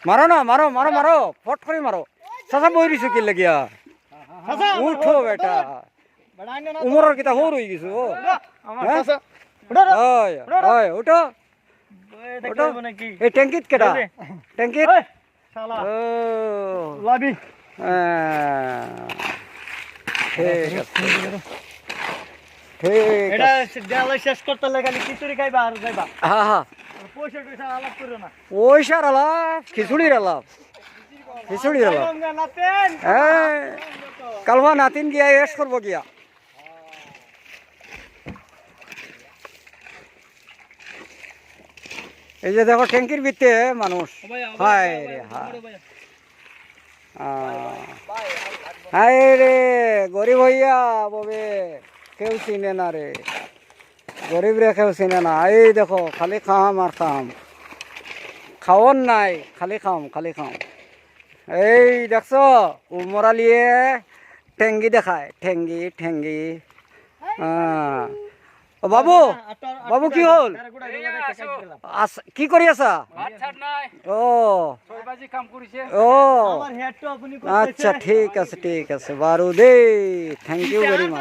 মারো না, মারো মারো মারো, ফট করে মারো। চাচা বই দিছো কি লাগিয়া? উঠো বেটা, উমরের কিতা হর হয়ে গেছো। উঠো উঠো। এই ট্যাঙ্কিত কেটা? ট্যাঙ্কিত ঠিক আছে, ঠিক আছে। শেষ করতে লাগালি খিচুড়ি খাইবা আর যাইবা। হ্যাঁ হ্যাঁ, পয়সা টয়সা আলাপ করো না। পয়সার আলাপ, খিচুড়ির আলাপ, খিচুড়ির আলাপ। কালবা নাতিন গিয়া এস করবো গিয়া। এই যে দেখো ট্যাঙ্কির ভিতরে মানুষ। হায় রে হায় রে, গরিব হইয়া ববে কেউ চিনে না রে, গরিব রে কেউ চিনে না। এই দেখো খালি খাম আর খাম, খাওয়ার নাই, খালি খাম খালি খাম। এই দেখছো উমরালিয়ে ঠেঙ্গি দেখায়, ঠেঙ্গি ঠেঙ্গি। বাবু, বাবু কি হল? কি কৰি আছা? ও ও আচ্ছা, ঠিক আছে ঠিক আছে বাৰু দেই, থেংক ইউ ভেরি মাচ।